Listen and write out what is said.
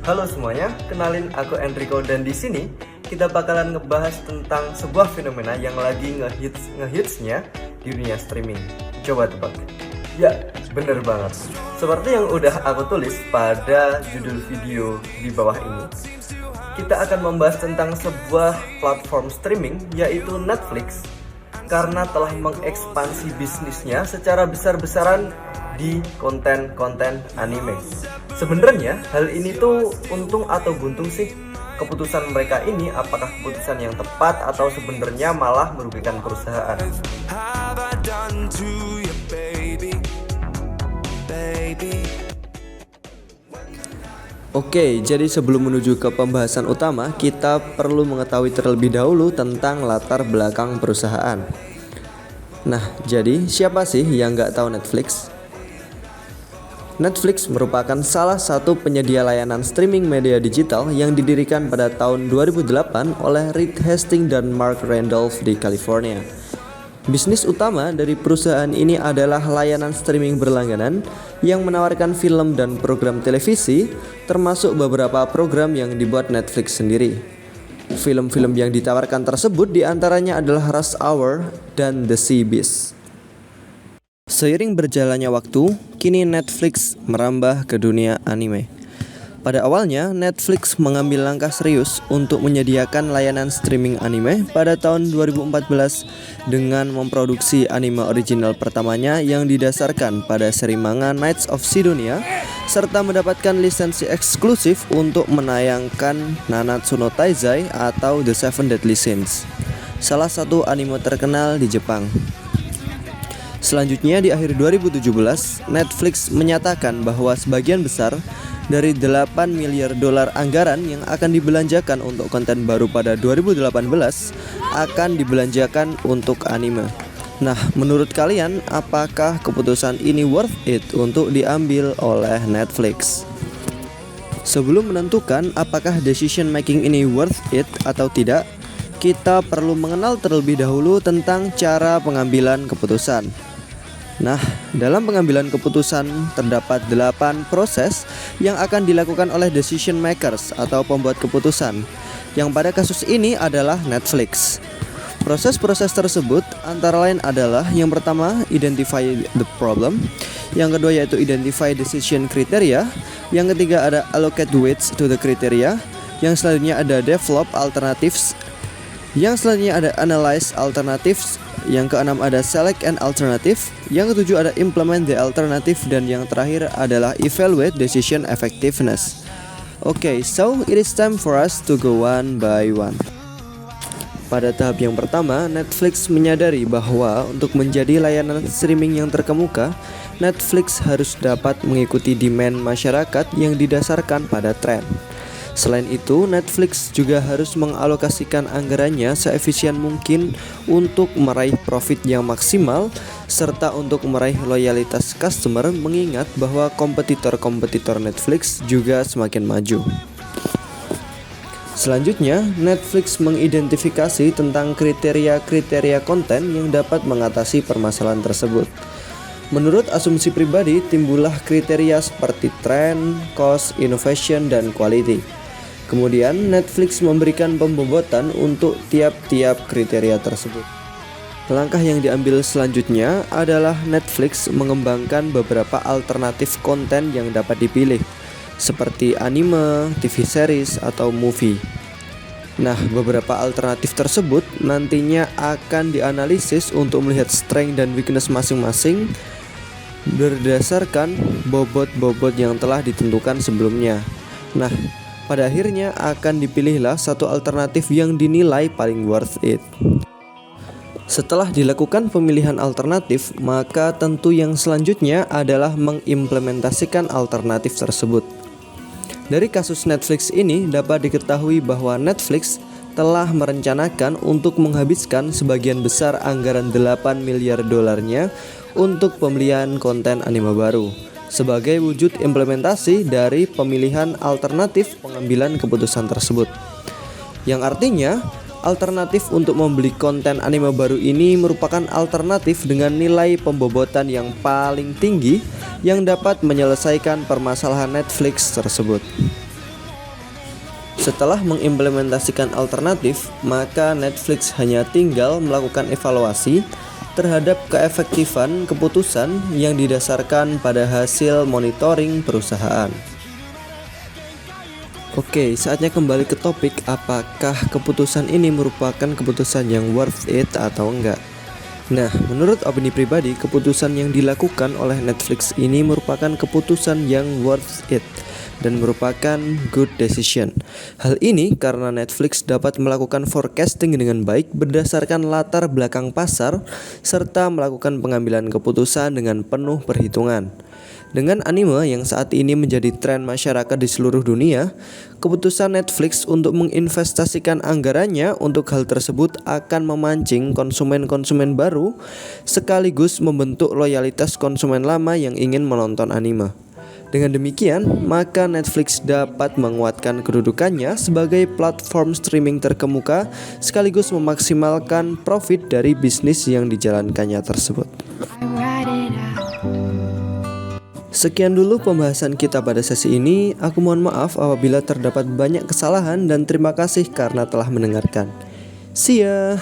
Halo semuanya, kenalin aku Enrico dan di sini kita bakalan ngebahas tentang sebuah fenomena yang lagi ngehitsnya di dunia streaming. Coba tebak. Ya, bener banget. Seperti yang udah aku tulis pada judul video di bawah ini, kita akan membahas tentang sebuah platform streaming yaitu Netflix karena telah mengekspansi bisnisnya secara besar-besaran di konten-konten anime. Sebenarnya hal ini tuh untung atau buntung sih? Keputusan mereka ini apakah keputusan yang tepat atau sebenarnya malah merugikan perusahaan? Oke, jadi sebelum menuju ke pembahasan utama, kita perlu mengetahui terlebih dahulu tentang latar belakang perusahaan. Nah, jadi siapa sih yang nggak tahu Netflix? Netflix merupakan salah satu penyedia layanan streaming media digital yang didirikan pada tahun 2008 oleh Reed Hastings dan Mark Randolph di California. Bisnis utama dari perusahaan ini adalah layanan streaming berlangganan yang menawarkan film dan program televisi, termasuk beberapa program yang dibuat Netflix sendiri. Film-film yang ditawarkan tersebut diantaranya adalah Rush Hour dan The Sea Beast. Seiring berjalannya waktu, kini Netflix merambah ke dunia anime. Pada awalnya, Netflix mengambil langkah serius untuk menyediakan layanan streaming anime pada tahun 2014 dengan memproduksi anime original pertamanya yang didasarkan pada seri manga Knights of Sidonia, serta mendapatkan lisensi eksklusif untuk menayangkan Nanatsu no Taizai atau The Seven Deadly Sins, salah satu anime terkenal di Jepang. Selanjutnya di akhir 2017, Netflix menyatakan bahwa sebagian besar dari 8 miliar dolar anggaran yang akan dibelanjakan untuk konten baru pada 2018 akan dibelanjakan untuk anime. Nah, menurut kalian apakah keputusan ini worth it untuk diambil oleh Netflix? Sebelum menentukan apakah decision making ini worth it atau tidak, kita perlu mengenal terlebih dahulu tentang cara pengambilan keputusan. Nah, dalam pengambilan keputusan terdapat 8 proses yang akan dilakukan oleh decision makers atau pembuat keputusan, yang pada kasus ini adalah Netflix. Proses-proses tersebut antara lain adalah yang pertama, identify the problem, yang kedua yaitu identify decision criteria, yang ketiga ada allocate weights to the criteria, yang selanjutnya ada develop alternatives, yang selanjutnya ada analyze alternatives, yang keenam ada select an alternative, yang ketujuh ada implement the alternative, dan yang terakhir adalah evaluate decision effectiveness. Okay, so it is time for us to go one by one. Pada tahap yang pertama, Netflix menyadari bahwa untuk menjadi layanan streaming yang terkemuka, Netflix harus dapat mengikuti demand masyarakat yang didasarkan pada tren. Selain itu, Netflix juga harus mengalokasikan anggarannya seefisien mungkin untuk meraih profit yang maksimal serta untuk meraih loyalitas customer, mengingat bahwa kompetitor-kompetitor Netflix juga semakin maju. Selanjutnya, Netflix mengidentifikasi tentang kriteria-kriteria konten yang dapat mengatasi permasalahan tersebut. Menurut asumsi pribadi, timbullah kriteria seperti trend, cost, innovation, dan quality. Kemudian Netflix memberikan pembobotan untuk tiap-tiap kriteria tersebut. Langkah yang diambil selanjutnya adalah Netflix mengembangkan beberapa alternatif konten yang dapat dipilih, seperti anime, TV series, atau movie. Nah, beberapa alternatif tersebut nantinya akan dianalisis untuk melihat strength dan weakness masing-masing berdasarkan bobot-bobot yang telah ditentukan sebelumnya. Nah, pada akhirnya akan dipilihlah satu alternatif yang dinilai paling worth it. Setelah dilakukan pemilihan alternatif, maka tentu yang selanjutnya adalah mengimplementasikan alternatif tersebut. Dari kasus Netflix ini dapat diketahui bahwa Netflix telah merencanakan untuk menghabiskan sebagian besar anggaran 8 miliar dolarnya untuk pembelian konten anime baru, sebagai wujud implementasi dari pemilihan alternatif pengambilan keputusan tersebut. Yang artinya, alternatif untuk membeli konten anime baru ini merupakan alternatif dengan nilai pembobotan yang paling tinggi yang dapat menyelesaikan permasalahan Netflix tersebut. Setelah mengimplementasikan alternatif, maka Netflix hanya tinggal melakukan evaluasi terhadap keefektifan keputusan yang didasarkan pada hasil monitoring perusahaan. Oke, saatnya kembali ke topik, apakah keputusan ini merupakan keputusan yang worth it atau enggak? Nah, menurut opini pribadi, keputusan yang dilakukan oleh Netflix ini merupakan keputusan yang worth it dan merupakan good decision. Hal ini karena Netflix dapat melakukan forecasting dengan baik berdasarkan latar belakang pasar serta melakukan pengambilan keputusan dengan penuh perhitungan. Dengan anime yang saat ini menjadi tren masyarakat di seluruh dunia, keputusan Netflix untuk menginvestasikan anggarannya untuk hal tersebut akan memancing konsumen-konsumen baru sekaligus membentuk loyalitas konsumen lama yang ingin menonton anime. Dengan demikian, maka Netflix dapat menguatkan kedudukannya sebagai platform streaming terkemuka sekaligus memaksimalkan profit dari bisnis yang dijalankannya tersebut. Sekian dulu pembahasan kita pada sesi ini. Aku mohon maaf apabila terdapat banyak kesalahan dan terima kasih karena telah mendengarkan. See ya.